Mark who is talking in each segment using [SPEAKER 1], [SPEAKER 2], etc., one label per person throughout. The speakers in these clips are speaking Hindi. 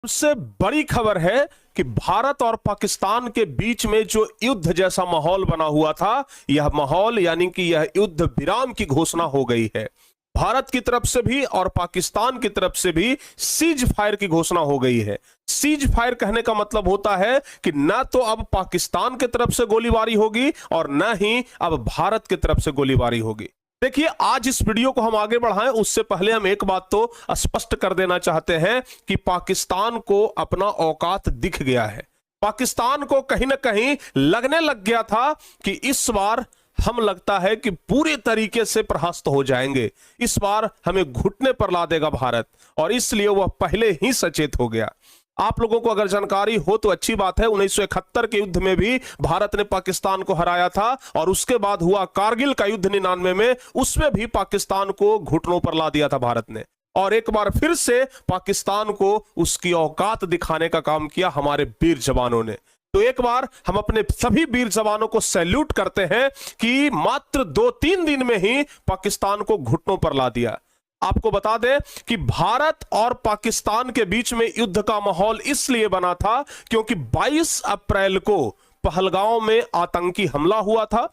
[SPEAKER 1] सबसे बड़ी खबर है कि भारत और पाकिस्तान के बीच में जो युद्ध जैसा माहौल बना हुआ था, यह माहौल यानी कि यह युद्ध विराम की घोषणा हो गई है। भारत की तरफ से भी और पाकिस्तान की तरफ से भी सीज फायर की घोषणा हो गई है। सीज फायर कहने का मतलब होता है कि न तो अब पाकिस्तान की तरफ से गोलीबारी होगी और न ही अब भारत की तरफ से गोलीबारी होगी। देखिए, आज इस वीडियो को हम आगे बढ़ाएं उससे पहले हम एक बात तो स्पष्ट कर देना चाहते हैं कि पाकिस्तान को अपना औकात दिख गया है। पाकिस्तान को कहीं ना कहीं लगने लग गया था कि इस बार हम लगता है कि पूरे तरीके से परास्त हो जाएंगे, इस बार हमें घुटने पर ला देगा भारत, और इसलिए वह पहले ही सचेत हो गया। आप लोगों को अगर जानकारी हो तो अच्छी बात है, 1971 के युद्ध में भी भारत ने पाकिस्तान को हराया था, और उसके बाद हुआ कारगिल का युद्ध 99 में, उसमें भी पाकिस्तान को घुटनों पर ला दिया था भारत ने। और एक बार फिर से पाकिस्तान को उसकी औकात दिखाने का काम किया हमारे वीर जवानों ने। तो एक बार हम अपने सभी वीर जवानों को सैल्यूट करते हैं कि मात्र 2-3 दिन में ही पाकिस्तान को घुटनों पर ला दिया। आपको बता दें कि भारत और पाकिस्तान के बीच में युद्ध का माहौल इसलिए बना था क्योंकि 22 अप्रैल को पहलगांव में आतंकी हमला हुआ था,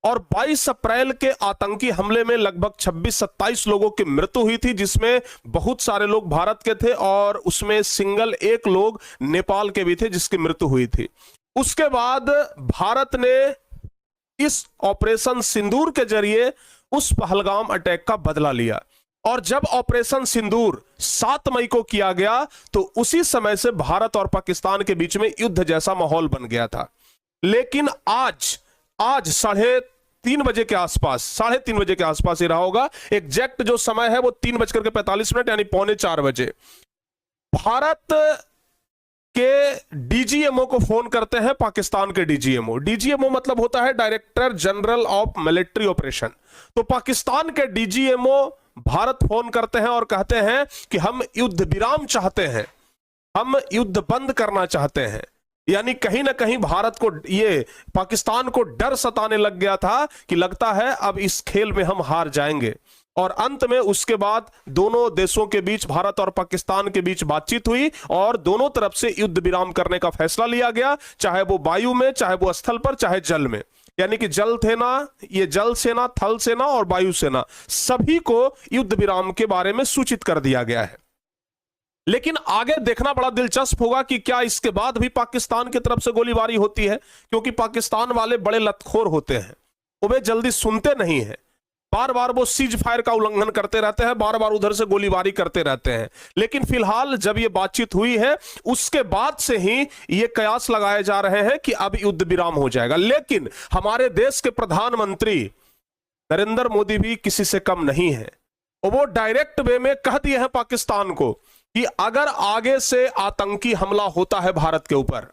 [SPEAKER 1] और 22 अप्रैल के आतंकी हमले में लगभग 26-27 लोगों की मृत्यु हुई थी, जिसमें बहुत सारे लोग भारत के थे और उसमें सिंगल एक लोग नेपाल के भी थे जिसकी मृत्यु हुई थी। उसके बाद भारत ने इस ऑपरेशन सिंदूर के जरिए उस पहलगाम अटैक का बदला लिया, और जब ऑपरेशन सिंदूर 7 मई को किया गया तो उसी समय से भारत और पाकिस्तान के बीच में युद्ध जैसा माहौल बन गया था। लेकिन आज 3:30 बजे के आसपास, 3:30 बजे के आसपास ही रहा होगा, एग्जैक्ट जो समय है वो 3:45 यानी 3:45 बजे, भारत के डीजीएमओ को फोन करते हैं पाकिस्तान के डीजीएमओ। डीजीएमओ मतलब होता है director general of military operation. तो पाकिस्तान के डीजीएमओ भारत फोन करते हैं और कहते हैं कि हम युद्ध विराम चाहते हैं, हम युद्ध बंद करना चाहते हैं। यानी कहीं ना कहीं भारत को, ये पाकिस्तान को डर सताने लग गया था कि लगता है अब इस खेल में हम हार जाएंगे। और अंत में उसके बाद दोनों देशों के बीच, भारत और पाकिस्तान के बीच बातचीत हुई और दोनों तरफ से युद्ध विराम करने का फैसला लिया गया, चाहे वो वायु में, चाहे वो स्थल पर, चाहे जल में। यानी कि जल सेना, ये जल सेना, थल सेना और वायु सेना, सभी को युद्ध विराम के बारे में सूचित कर दिया गया है। लेकिन आगे देखना बड़ा दिलचस्प होगा कि क्या इसके बाद भी पाकिस्तान की तरफ से गोलीबारी होती है, क्योंकि पाकिस्तान वाले बड़े लतखोर होते हैं, वे जल्दी सुनते नहीं हैं। बार बार वो सीज फायर का उल्लंघन करते रहते हैं, बार बार उधर से गोलीबारी करते रहते हैं। लेकिन फिलहाल जब ये बातचीत हुई है उसके बाद से ही ये कयास लगाए जा रहे हैं कि अब युद्ध विराम हो जाएगा। लेकिन हमारे देश के प्रधानमंत्री नरेंद्र मोदी भी किसी से कम नहीं है, और वो डायरेक्ट वे में कह दिए हैं पाकिस्तान को कि अगर आगे से आतंकी हमला होता है भारत के ऊपर,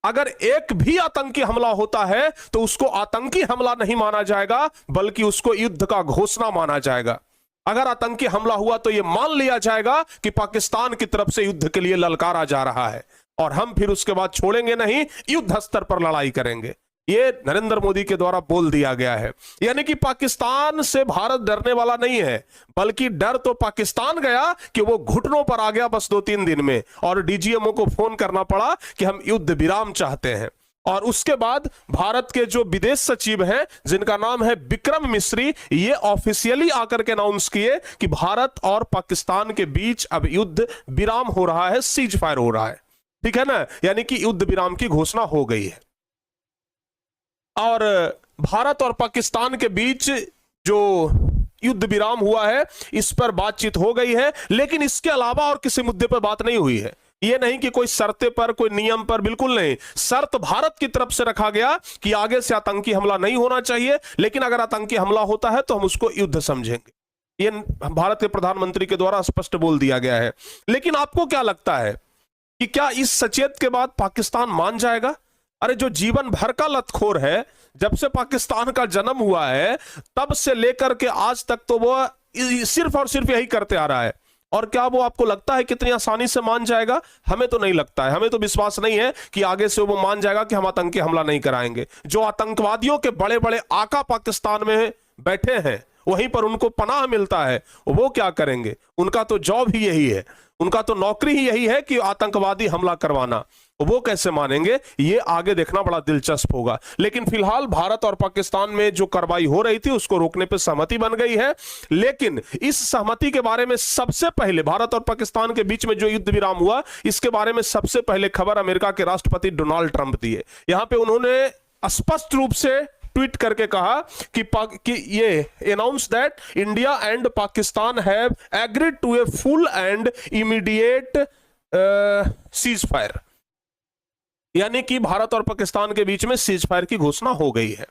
[SPEAKER 1] अगर एक भी आतंकी हमला होता है तो उसको आतंकी हमला नहीं माना जाएगा, बल्कि उसको युद्ध का घोषणा माना जाएगा। अगर आतंकी हमला हुआ तो यह मान लिया जाएगा कि पाकिस्तान की तरफ से युद्ध के लिए ललकारा जा रहा है, और हम फिर उसके बाद छोड़ेंगे नहीं, युद्ध स्तर पर लड़ाई करेंगे। ये नरेंद्र मोदी के द्वारा बोल दिया गया है। यानी कि पाकिस्तान से भारत डरने वाला नहीं है, बल्कि डर तो पाकिस्तान गया कि वो घुटनों पर आ गया बस 2-3 दिन में, और डीजीएमओ को फोन करना पड़ा कि हम युद्ध विराम चाहते हैं। और उसके बाद भारत के जो विदेश सचिव हैं, जिनका नाम है विक्रम मिस्री, ये ऑफिशियली आकर के अनाउंस किए कि भारत और पाकिस्तान के बीच अब युद्ध विराम हो रहा है, सीज फायर हो रहा है। ठीक है ना, यानी कि युद्ध विराम की घोषणा हो गई है। और भारत और पाकिस्तान के बीच जो युद्ध विराम हुआ है इस पर बातचीत हो गई है, लेकिन इसके अलावा और किसी मुद्दे पर बात नहीं हुई है। यह नहीं कि कोई शर्तें पर, कोई नियम पर, बिल्कुल नहीं। शर्त भारत की तरफ से रखा गया कि आगे से आतंकी हमला नहीं होना चाहिए, लेकिन अगर आतंकी हमला होता है तो हम उसको युद्ध समझेंगे। यह भारत के प्रधानमंत्री के द्वारा स्पष्ट बोल दिया गया है। लेकिन आपको क्या लगता है कि क्या इस सचेत के बाद पाकिस्तान मान जाएगा? अरे जो जीवन भर का लतखोर है, जब से पाकिस्तान का जन्म हुआ है तब से लेकर के आज तक तो वो सिर्फ और सिर्फ यही करते आ रहा है, और क्या वो आपको लगता है कितनी आसानी से मान जाएगा? हमें तो नहीं लगता है, हमें तो विश्वास नहीं है कि आगे से वो मान जाएगा कि हम आतंकी हमला नहीं कराएंगे। जो आतंकवादियों के बड़े बड़े आका पाकिस्तान में बैठे हैं, वहीं पर उनको पनाह मिलता है, वो क्या करेंगे? उनका तो जॉब ही यही है। उनका तो नौकरी ही यही है कि आतंकवादी हमला करवाना। वो कैसे मानेंगे, ये आगे देखना बड़ा दिलचस्प होगा। लेकिन फिलहाल भारत और पाकिस्तान में जो कार्रवाई हो रही थी उसको रोकने पर सहमति बन गई है। लेकिन इस सहमति के बारे में सबसे पहले, भारत और पाकिस्तान के बीच में जो युद्ध विराम हुआ, इसके बारे में सबसे पहले खबर अमेरिका के राष्ट्रपति डोनाल्ड ट्रंप दिए। यहां पे उन्होंने स्पष्ट रूप से ट्वीट करके कहा कि ये announce that India and Pakistan have agreed to a full and immediate cease fire, यानी कि भारत और पाकिस्तान के बीच में सीज फायर की घोषणा हो गई है।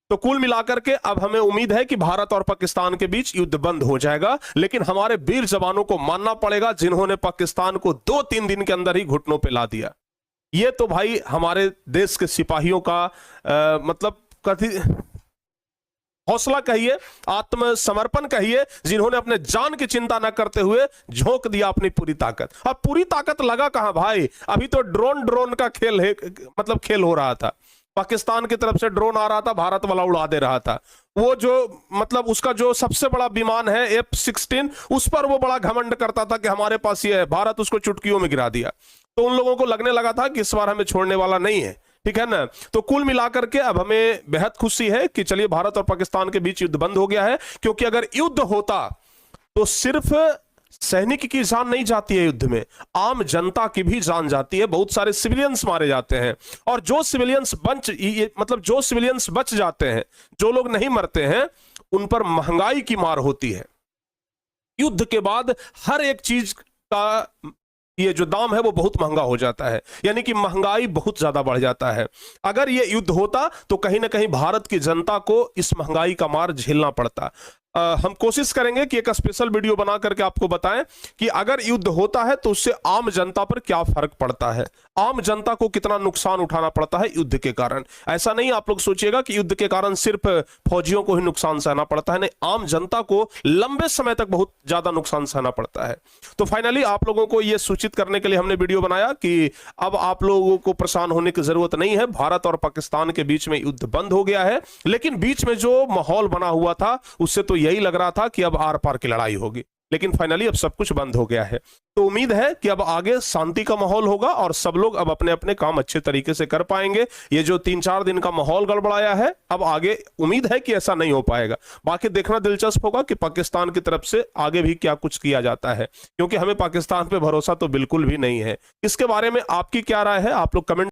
[SPEAKER 1] तो कुल मिलाकर के अब हमें उम्मीद है कि भारत और पाकिस्तान के बीच युद्ध बंद हो जाएगा। लेकिन हमारे वीर जवानों को मानना पड़ेगा जिन्होंने पाकिस्तान को 2-3 दिन के अंदर ही घुटनों पे ला दिया। ये तो भाई हमारे देश के सिपाहियों का मतलब हौसला कहिए, आत्मसमर्पण कहिए, जिन्होंने अपने जान की चिंता न करते हुए झोंक दिया अपनी पूरी ताकत। अब पूरी ताकत लगा कहां भाई, अभी तो ड्रोन का खेल है, मतलब खेल हो रहा था। पाकिस्तान की तरफ से ड्रोन आ रहा था, भारत वाला उड़ा दे रहा था। वो जो मतलब उसका जो सबसे बड़ा विमान है F-16, उस पर वो बड़ा घमंड करता था कि हमारे पास ये है, भारत उसको चुटकियों में गिरा दिया। तो उन लोगों को लगने लगा था कि इस बार हमें छोड़ने वाला नहीं है, ठीक है ना। तो कुल मिलाकर के अब हमें बेहद खुशी है कि चलिए भारत और पाकिस्तान के बीच युद्ध बंद हो गया है। क्योंकि अगर युद्ध होता तो सिर्फ सैनिक की जान नहीं जाती है युद्ध में, आम जनता की भी जान जाती है, बहुत सारे सिविलियंस मारे जाते हैं। और जो सिविलियंस जो सिविलियंस बच जाते हैं, जो लोग नहीं मरते हैं, उन पर महंगाई की मार होती है। युद्ध के बाद हर एक चीज का ये जो दाम है वो बहुत महंगा हो जाता है, यानी कि महंगाई बहुत ज्यादा बढ़ जाता है। अगर ये युद्ध होता तो कहीं ना कहीं भारत की जनता को इस महंगाई का मार झेलना पड़ता। हम कोशिश करेंगे कि एक स्पेशल वीडियो बना करके आपको बताएं कि अगर युद्ध होता है तो उससे आम जनता पर क्या फर्क पड़ता है, आम जनता को कितना नुकसान उठाना पड़ता है युद्ध के कारण। ऐसा नहीं आप लोग सोचिएगा कि युद्ध के कारण सिर्फ फौजियों को ही नुकसान सहना पड़ता है, नहीं, आम जनता को लंबे समय तक बहुत ज्यादा नुकसान सहना पड़ता है। तो फाइनली आप लोगों को यह सूचित करने के लिए हमने वीडियो बनाया कि अब आप लोगों को परेशान होने की जरूरत नहीं है, भारत और पाकिस्तान के बीच में युद्ध बंद हो गया है। लेकिन बीच में जो माहौल बना हुआ था उससे तो यही लग रहा था कि अब आर पार की लड़ाई होगी, लेकिन फाइनली अब सब कुछ बंद हो गया है। तो उम्मीद है कि अब आगे शांति का माहौल होगा और सब लोग अब अपने अपने काम अच्छे तरीके से कर पाएंगे। ये जो 3-4 दिन का माहौल गड़बड़ाया है, अब आगे उम्मीद है कि ऐसा नहीं हो पाएगा। बाकी देखना दिलचस्प होगा कि पाकिस्तान की तरफ से आगे भी क्या कुछ किया जाता है, क्योंकि हमें पाकिस्तान पे भरोसा तो बिल्कुल भी नहीं है। इसके बारे में आपकी क्या राय है, आप लोग कमेंट